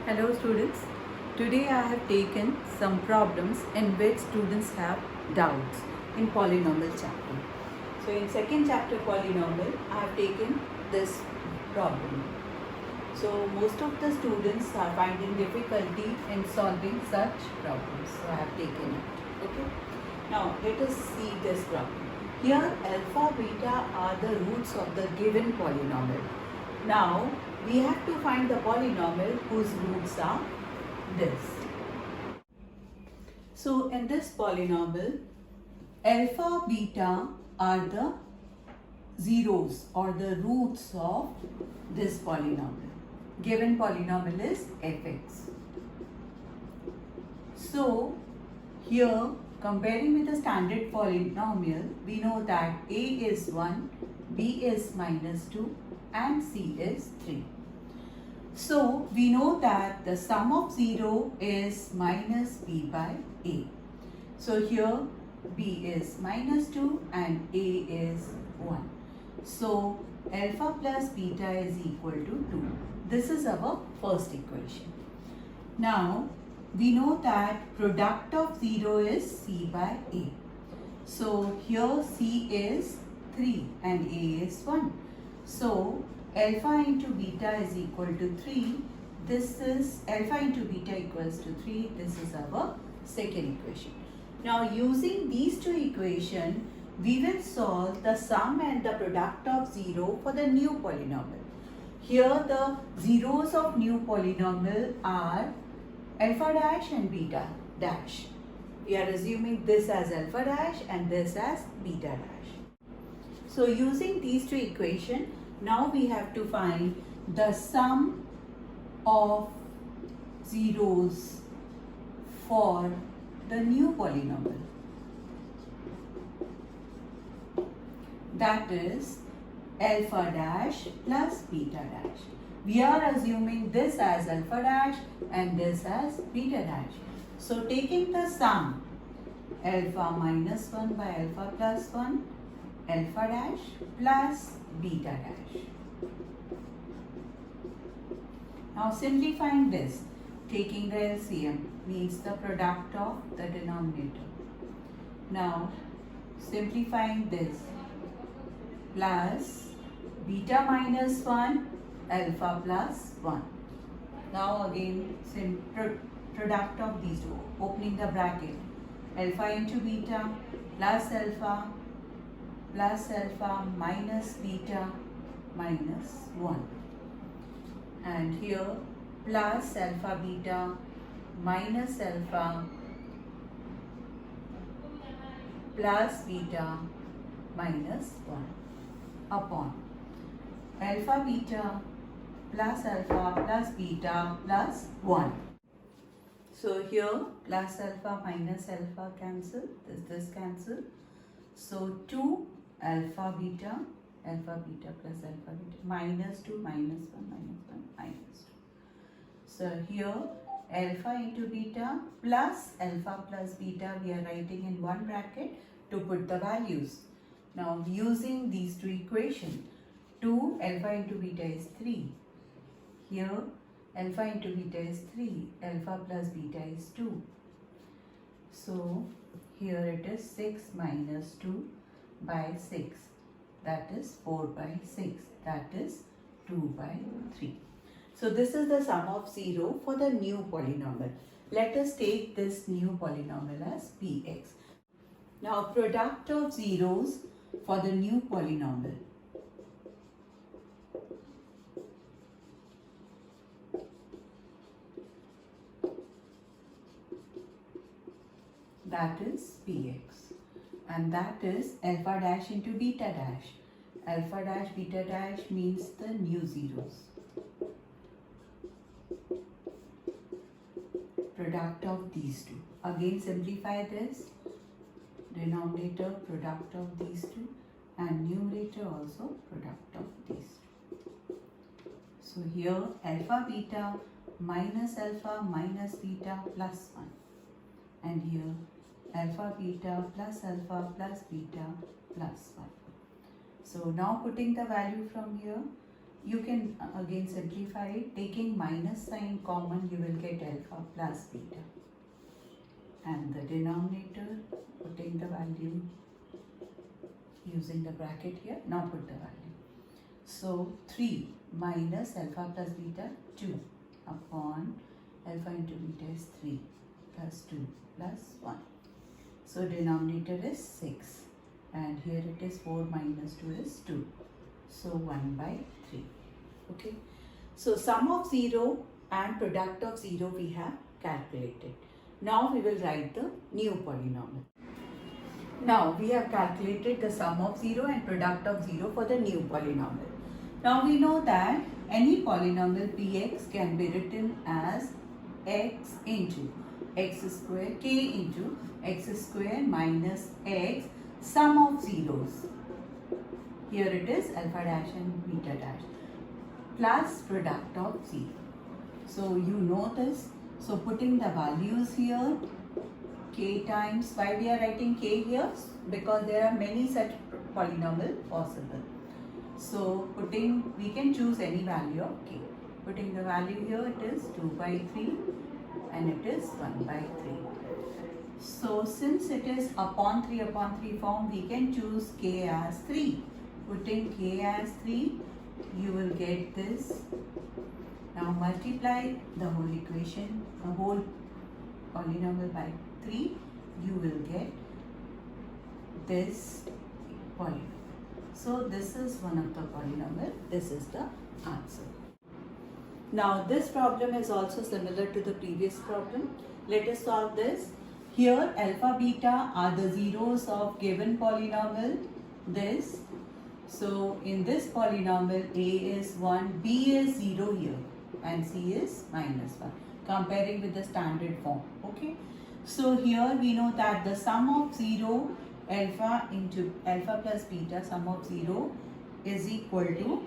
Hello students, today I have taken some problems in which students have doubts in polynomial chapter. So in second chapter polynomial, I have taken this problem. So most of the students are finding difficulty in solving such problems. So I have taken it. Okay. Now let us see this problem. Here alpha, beta are the roots of the given polynomial. Now we have to find the polynomial whose roots are this. So in this polynomial, alpha, beta are the zeros or the roots of this polynomial. Given polynomial is fx. So here comparing with the standard polynomial, we know that a is 1, b is -2 and c is 3. So we know that the sum of 0 is minus b by a. So here b is -2 and a is 1. So alpha plus beta is equal to 2. This is our first equation. Now we know that product of 0 is c by a. So here c is 3 and a is 1. So alpha into beta is equal to 3. This is alpha into beta equals to 3. This is our second equation. Now using these two equations, we will solve the sum and the product of 0 for the new polynomial. Here the zeros of new polynomial are alpha dash and beta dash. We are assuming this as alpha dash and this as beta dash. So using these two equations, now we have to find the sum of zeros for the new polynomial. That is alpha dash plus beta dash. We are assuming this as alpha dash and this as beta dash. So taking the sum alpha minus 1 by alpha plus 1, alpha dash plus beta dash. Now simplifying this, taking the LCM means the product of the denominator. Now simplifying this, plus beta minus 1, alpha plus 1. Now again product of these two, opening the bracket, alpha into beta plus alpha minus beta minus 1. And here plus alpha beta minus alpha plus beta minus 1 upon alpha beta plus alpha plus beta plus 1. So here plus alpha minus alpha cancel, this cancel. So 2 alpha beta plus alpha beta minus 2 minus 1 minus 2. So here alpha into beta plus alpha plus beta we are writing in one bracket to put the values. Now using these two equations, 2 alpha into beta is 3. Here alpha into beta is 3, alpha plus beta is 2. So here it is 6 minus 2 by 6, that is 4 by 6, that is 2 by 3. So this is the sum of 0 for the new polynomial. Let us take this new polynomial as px. Now product of zeros for the new polynomial. That is px, and that is alpha dash into beta dash. Alpha dash beta dash means the new zeros. Product of these two. Again simplify this. Denominator product of these two and numerator also product of these two. So here alpha beta minus beta plus 1, and here alpha beta plus beta plus 1. So now putting the value from here, you can again simplify it. Taking minus sign common, you will get alpha plus beta. And the denominator, putting the value using the bracket here. Now put the value. So 3 minus alpha plus beta 2 upon alpha into beta is 3 plus 2 plus 1. So denominator is 6 and here it is 4 minus 2 is 2. So 1 by 3. Okay. So sum of 0 and product of 0 we have calculated. Now we will write the new polynomial. Now we have calculated the sum of 0 and product of 0 for the new polynomial. Now we know that any polynomial px can be written as x into x square k into x square minus x sum of zeros. Here it is alpha dash and beta dash plus product of 0. So you know this. So putting the values here, k times, why we are writing k here? Because there are many such polynomial possible. So we can choose any value of k. Putting the value here, it is 2 by 3 and it is 1 by 3. So since it is upon 3 form, we can choose k as 3. Putting k as 3, you will get this. Now multiply the whole equation, the whole polynomial by 3, you will get this polynomial. So this is one of the polynomial, this is the answer. Now this problem is also similar to the previous problem. Let us solve this. Here alpha beta are the zeros of given polynomial, this. So in this polynomial a is 1, b is 0 here and c is minus 1, comparing with the standard form. Okay. So here we know that the sum of 0 alpha into alpha plus beta, sum of 0 is equal to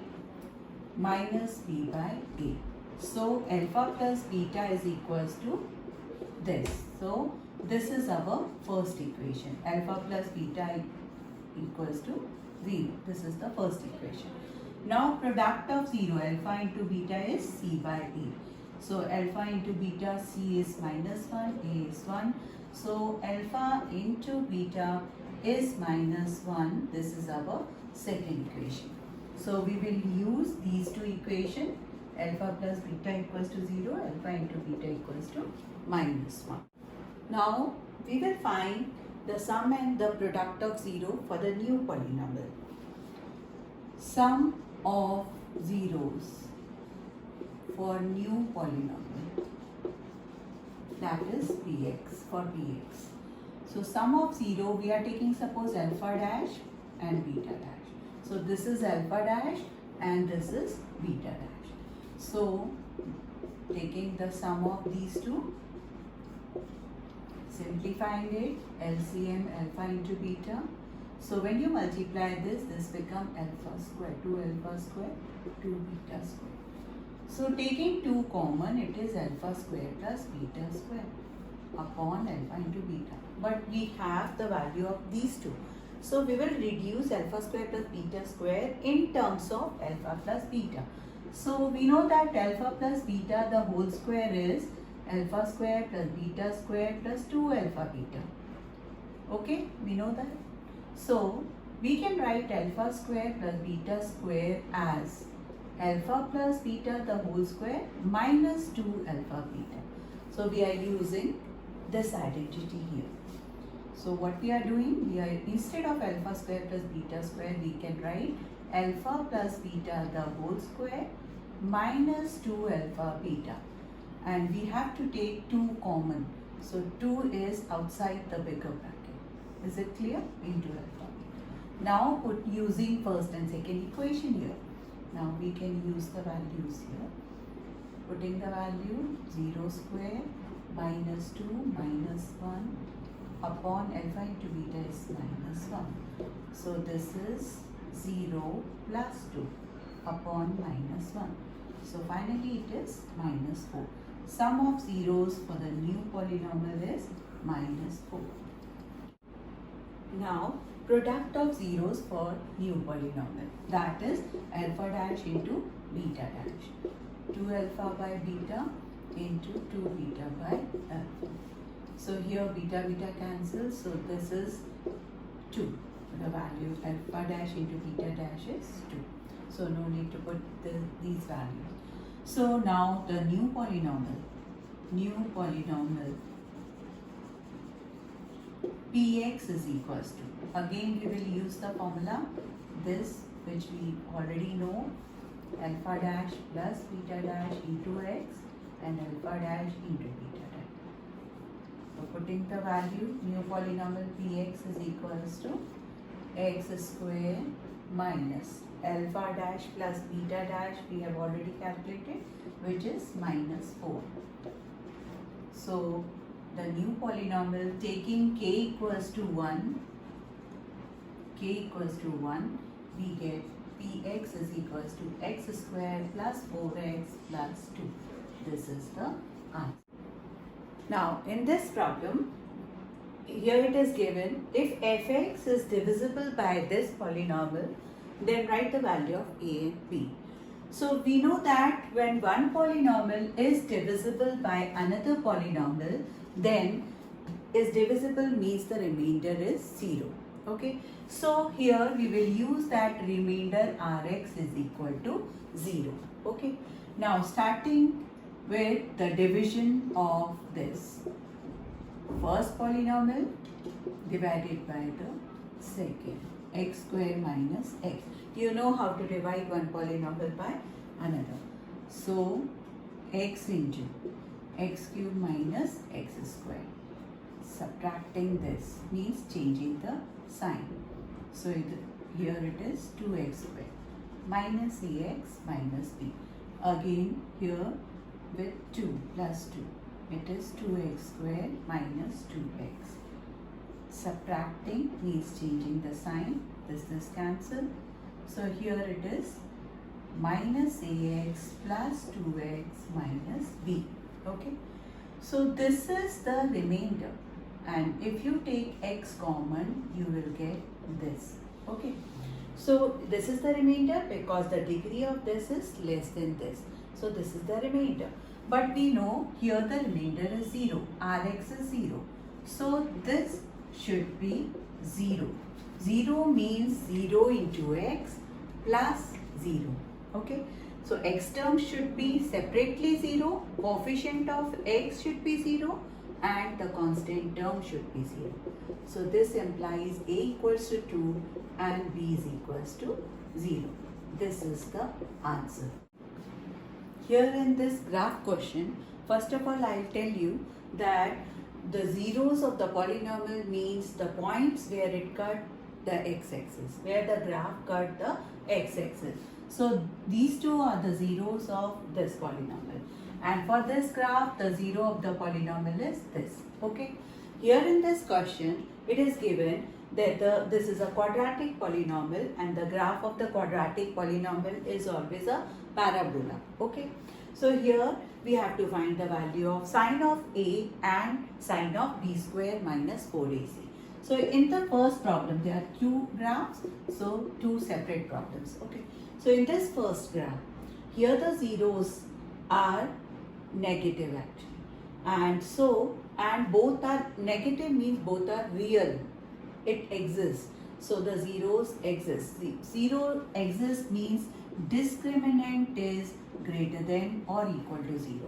minus b by a. So alpha plus beta is equals to this. So this is our first equation. Alpha plus beta equals to 0. This is the first equation. Now product of 0, alpha into beta is c by a. So alpha into beta, c is minus 1, a is 1. So alpha into beta is minus 1. This is our second equation. So we will use these two equations. Alpha plus beta equals to 0, alpha into beta equals to minus 1. Now we will find the sum and the product of 0 for the new polynomial. Sum of zeros for new polynomial, that is px, for px. So sum of 0, we are taking suppose alpha dash and beta dash. So this is alpha dash and this is beta dash. So taking the sum of these two, simplifying it, LCM alpha into beta. So when you multiply this, this becomes alpha square, 2 alpha square, 2 beta square. So taking 2 common, it is alpha square plus beta square upon alpha into beta. But we have the value of these two. So we will reduce alpha square plus beta square in terms of alpha plus beta. So we know that alpha plus beta, the whole square is alpha square plus beta square plus 2 alpha beta. Okay, we know that. So we can write alpha square plus beta square as alpha plus beta the whole square minus 2 alpha beta. So we are using this identity here. So what we are doing, we are instead of alpha square plus beta square, we can write alpha plus beta the whole square minus 2 alpha beta. And we have to take 2 common. So 2 is outside the bigger bracket. Is it clear? Into alpha beta. Now put using first and second equation here. Now we can use the values here. Putting the value 0 square minus 2 minus 1 upon alpha into beta is minus 1. So this is 0 plus 2 upon minus 1. So finally it is minus 4. Sum of zeros for the new polynomial is minus 4. Now product of zeros for new polynomial, that is alpha dash into beta dash. 2 alpha by beta into 2 beta by alpha. So here beta beta cancels, so this is 2. The value of alpha dash into beta dash is 2. So no need to put these values. So now the new polynomial px is equals to, again we will use the formula, this which we already know, alpha dash plus beta dash into x and alpha dash into beta dash. So putting the value, new polynomial px is equals to x square minus alpha dash plus beta dash we have already calculated, which is minus 4. So the new polynomial, taking k equals to 1, we get px is equals to x square plus 4x plus 2. This is the answer. Now in this problem, here it is given, if fx is divisible by this polynomial, then write the value of a and b. So we know that when one polynomial is divisible by another polynomial, then is divisible means the remainder is 0. Okay, so here we will use that remainder rx is equal to 0. Okay, now starting with the division of this first polynomial divided by the second, x square minus x. You know how to divide one polynomial by another. So x into x cube minus x square. Subtracting this means changing the sign. So here it is 2x square minus ax minus b. Again here with 2 plus 2. It is 2x square minus 2x. Subtracting means changing the sign. This cancel. So here it is minus ax plus 2x minus b. Okay. So this is the remainder. And if you take x common, you will get this. Okay. So this is the remainder because the degree of this is less than this. So this is the remainder. But we know here the remainder is 0. Rx is 0. So this should be 0. 0 means 0 into x plus 0. Okay. So x term should be separately 0. Coefficient of x should be 0. And the constant term should be 0. So this implies a equals to 2 and b is equals to 0. This is the answer. Here in this graph question, first of all I'll tell you that the zeros of the polynomial means the points where it cut the x-axis, where the graph cut the x-axis. So these two are the zeros of this polynomial. And for this graph, the zero of the polynomial is this. Okay. Here in this question, it is given that this is a quadratic polynomial and the graph of the quadratic polynomial is always a parabola. Okay. So here we have to find the value of sine of a and sine of b square minus 4ac. So in the first problem, there are two graphs, so two separate problems. Okay. So in this first graph, here the zeros are negative actually, and both are negative means both are real. It exists. So the zeros exist. The zero exists means discriminant is greater than or equal to 0.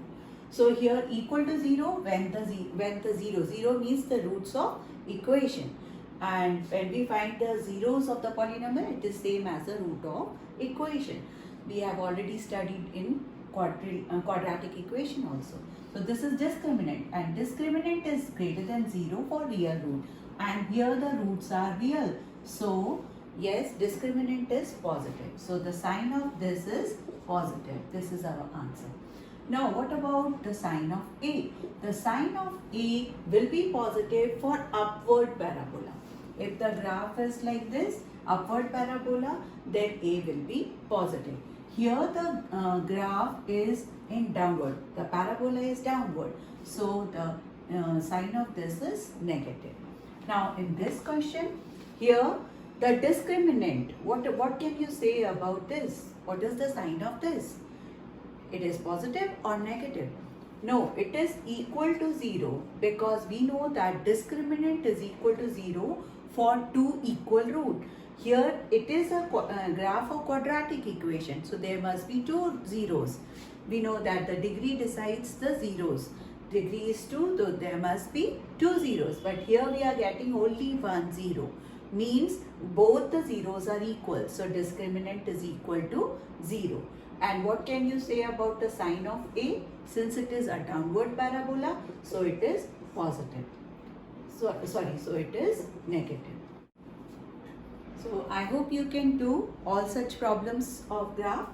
So here equal to 0 when the 0 means the roots of equation, and when we find the zeros of the polynomial, it is same as the root of equation. We have already studied in quadratic equation also. So this is discriminant, and discriminant is greater than 0 for real root, and here the roots are real. So yes, discriminant is positive. So the sign of this is positive. This is our answer. Now what about the sign of A? The sign of A will be positive for upward parabola. If the graph is like this, upward parabola, then A will be positive. Here the graph is in downward. The parabola is downward. So the sign of this is negative. Now in this question, here The discriminant, what can you say about this? What is the sign of this? It is positive or negative? No, it is equal to 0 because we know that discriminant is equal to 0 for two equal root. Here it is a graph of quadratic equation, so there must be two zeros. We know that the degree decides the zeros. Degree is 2, so there must be two zeros. But here we are getting only 1 0. Means both the zeros are equal. So discriminant is equal to 0. And what can you say about the sign of A? Since it is a downward parabola, so it is positive. So it is negative. So I hope you can do all such problems of graph,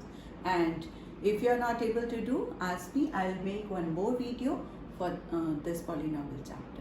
and if you are not able to do, ask me. I will make one more video for this polynomial chapter.